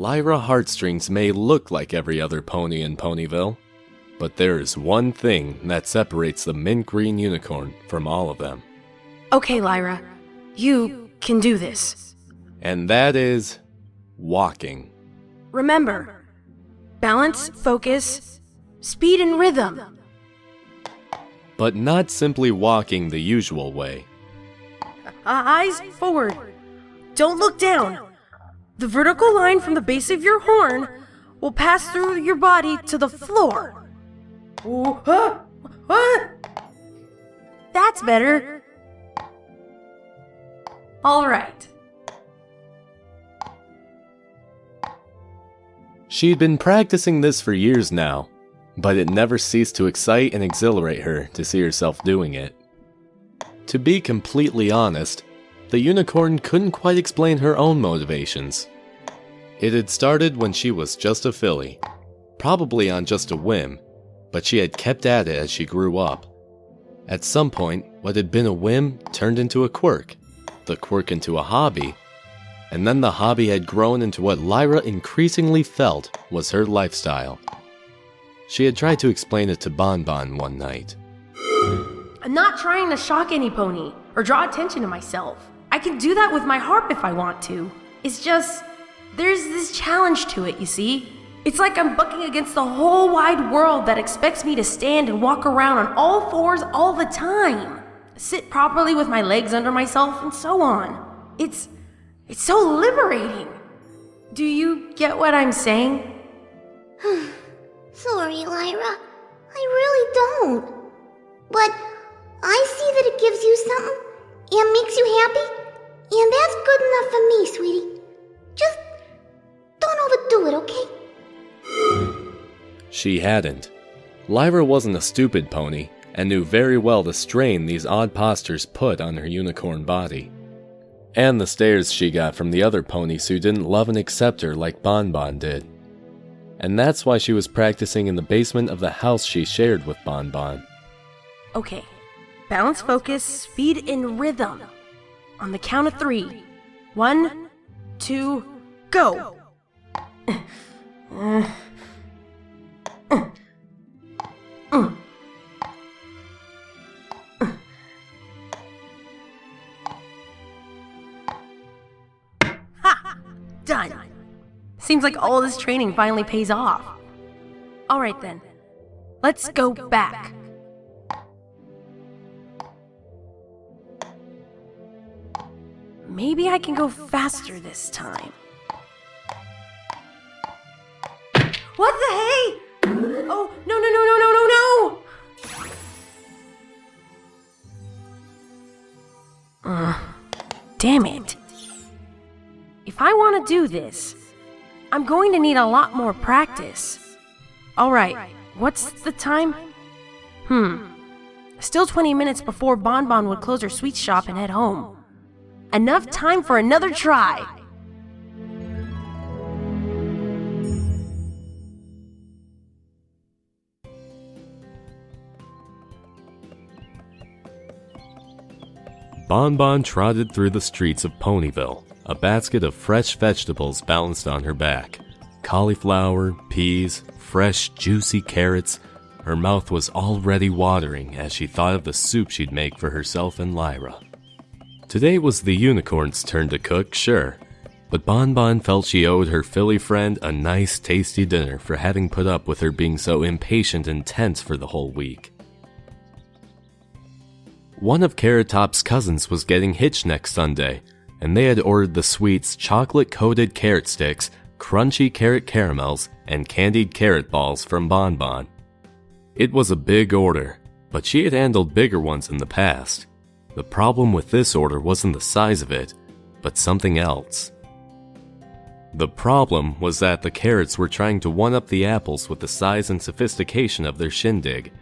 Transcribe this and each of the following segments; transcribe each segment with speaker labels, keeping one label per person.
Speaker 1: Lyra Heartstrings may look like every other pony in Ponyville, but there is one thing that separates the mint green unicorn from all of them.
Speaker 2: Okay, Lyra, you can do this.
Speaker 1: And that is walking.
Speaker 2: Remember, balance, focus, speed, and rhythm.
Speaker 1: But not simply walking the usual way.
Speaker 2: Eyes forward. Don't look down. The vertical line from the base of your horn will pass through your body to the floor. That's better. All right.
Speaker 1: She'd been practicing this for years now, but it never ceased to excite and exhilarate her to see herself doing it. To be completely honest, the unicorn couldn't quite explain her own motivations. It had started when she was just a filly, probably on just a whim, but she had kept at it as she grew up. At some point, what had been a whim turned into a quirk, the quirk into a hobby, and then the hobby had grown into what Lyra increasingly felt was her lifestyle. She had tried to explain it to Bon Bon one night.
Speaker 2: I'm not trying to shock any pony or draw attention to myself. I can do that with my harp if I want to. It's just, there's this challenge to it, you see? It's like I'm bucking against the whole wide world that expects me to stand and walk around on all fours all the time, sit properly with my legs under myself, and so on. It's so liberating. Do you get what I'm saying?
Speaker 3: Sorry, Lyra. I really don't. But I see that it gives you something and makes you happy, and that's good enough for me, sweetie. Just don't overdo it, okay?
Speaker 1: She hadn't. Lyra wasn't a stupid pony, and knew very well the strain these odd postures put on her unicorn body. And the stares she got from the other ponies who didn't love and accept her like Bon Bon did. And that's why she was practicing in the basement of the house she shared with Bon Bon.
Speaker 2: Okay, balance, focus, speed, and rhythm. On the count of 3. 1, 2, go! Ha! Done! Seems like all this training finally pays off. Alright then, let's go back. Maybe I can go faster this time. What the hey? Oh, no. Damn it. If I want to do this, I'm going to need a lot more practice. Alright, what's the time? Still 20 minutes before Bon Bon would close her sweet shop and head home. Enough time for another try.
Speaker 1: Bon Bon trotted through the streets of Ponyville, a basket of fresh vegetables balanced on her back. Cauliflower, peas, fresh, juicy carrots. Her mouth was already watering as she thought of the soup she'd make for herself and Lyra. Today was the unicorn's turn to cook, sure, but Bon Bon felt she owed her filly friend a nice, tasty dinner for having put up with her being so impatient and tense for the whole week. One of Carrot Top's cousins was getting hitched next Sunday, and they had ordered the sweets chocolate-coated carrot sticks, crunchy carrot caramels, and candied carrot balls from Bon Bon. It was a big order, but she had handled bigger ones in the past. The problem with this order wasn't the size of it, but something else. The problem was that the carrots were trying to one-up the apples with the size and sophistication of their shindig,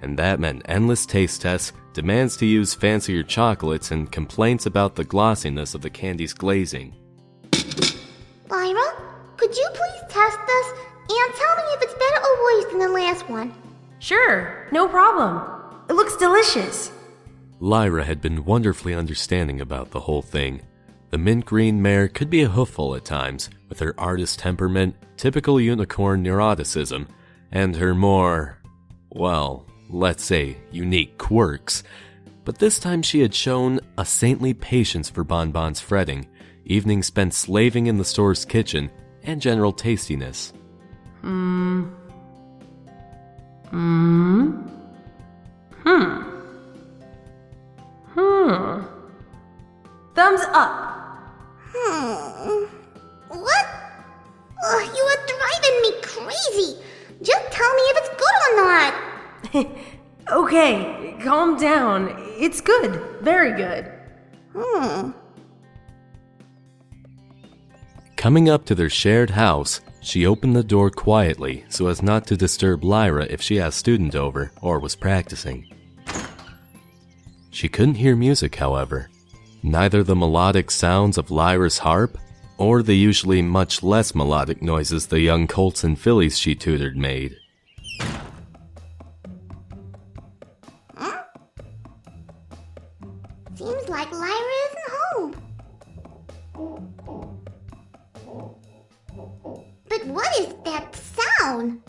Speaker 1: and that meant endless taste tests, demands to use fancier chocolates, and complaints about the glossiness of the candy's glazing.
Speaker 3: Lyra, could you please test this and tell me if it's better or worse than the last one?
Speaker 2: Sure, no problem. It looks delicious.
Speaker 1: Lyra had been wonderfully understanding about the whole thing. The mint green mare could be a hoofful at times, with her artist temperament, typical unicorn neuroticism, and her more, well, let's say, unique quirks. But this time she had shown a saintly patience for Bonbon's fretting, evenings spent slaving in the store's kitchen, and general tastiness.
Speaker 2: Thumbs up.
Speaker 3: What? Ugh, you are driving me crazy. Just tell me if it's good or not.
Speaker 2: Okay, calm down. It's good. Very good.
Speaker 1: Coming up to their shared house, she opened the door quietly so as not to disturb Lyra if she had a student over or was practicing. She couldn't hear music, however. Neither the melodic sounds of Lyra's harp or the usually much less melodic noises the young colts and fillies she tutored made.
Speaker 3: Seems like Lyra isn't home. But what is that sound?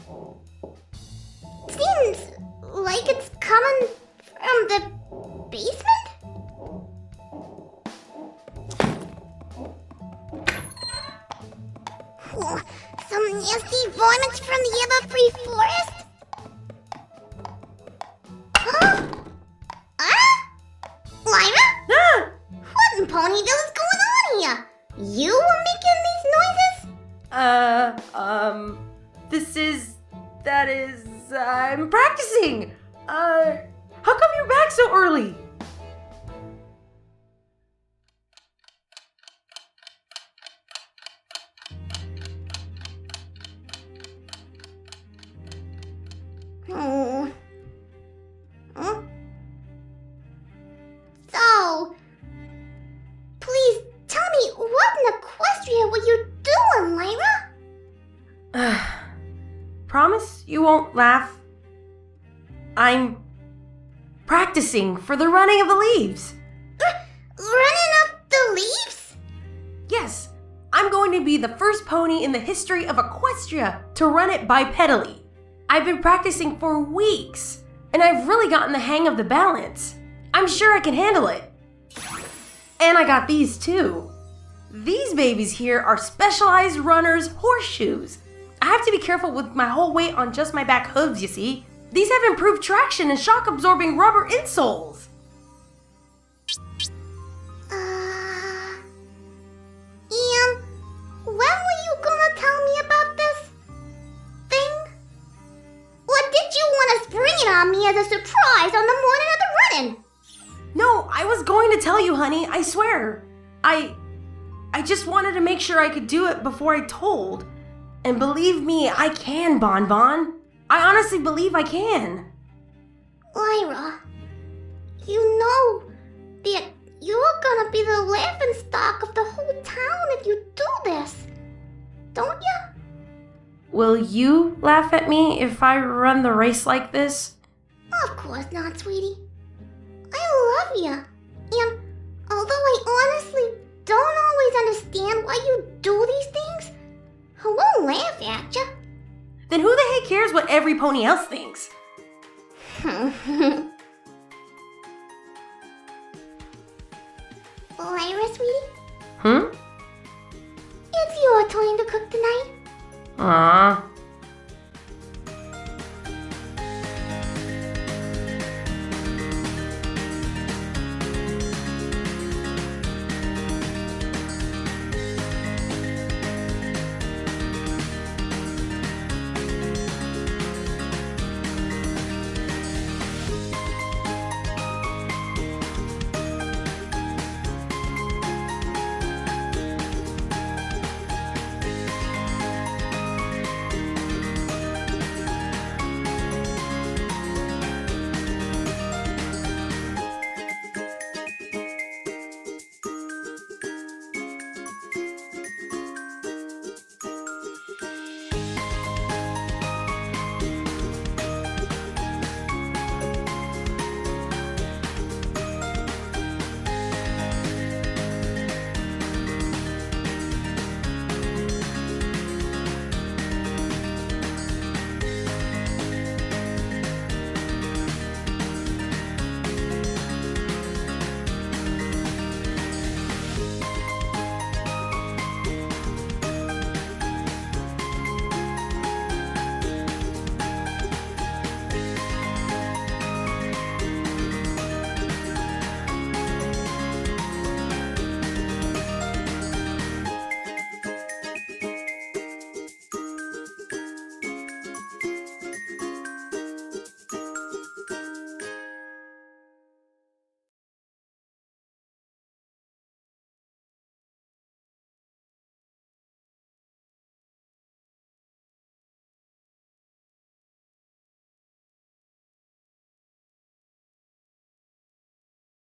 Speaker 3: Seems like it's coming from the basement? Oh, some nasty varmints from the ever-free forest? Huh? Lyra?
Speaker 2: Ah!
Speaker 3: What in Ponyville is going on here? You were making these noises?
Speaker 2: I'm practicing. How come you're back so early?
Speaker 3: Oh. Huh? So, please tell me, what in Equestria were you doing, Lyra?
Speaker 2: Promise you won't laugh? I'm practicing for the running of the leaves.
Speaker 3: Running up the leaves?
Speaker 2: Yes, I'm going to be the first pony in the history of Equestria to run it bipedally. I've been practicing for weeks, and I've really gotten the hang of the balance. I'm sure I can handle it. And I got these too. These babies here are specialized runners' horseshoes. I have to be careful with my whole weight on just my back hooves, you see. These have improved traction and shock-absorbing rubber insoles.
Speaker 3: And when were you gonna tell me about this thing? Or did you want to spring it on me as a surprise on the morning of the running?
Speaker 2: No, I was going to tell you, honey, I swear. I just wanted to make sure I could do it before I told. And believe me, I can, Bonbon. I honestly believe I can.
Speaker 3: Lyra, you know that you're gonna be the laughingstock of the whole town if you do this, don't you?
Speaker 2: Will you laugh at me if I run the race like this?
Speaker 3: Of course not, sweetie. I love you. And although I honestly don't always understand why you do these things, I won't laugh at you.
Speaker 2: Then who the heck cares what every pony else thinks?
Speaker 3: Lyra, sweetie?
Speaker 2: Hmm?
Speaker 3: It's your turn to cook tonight.
Speaker 2: Aww.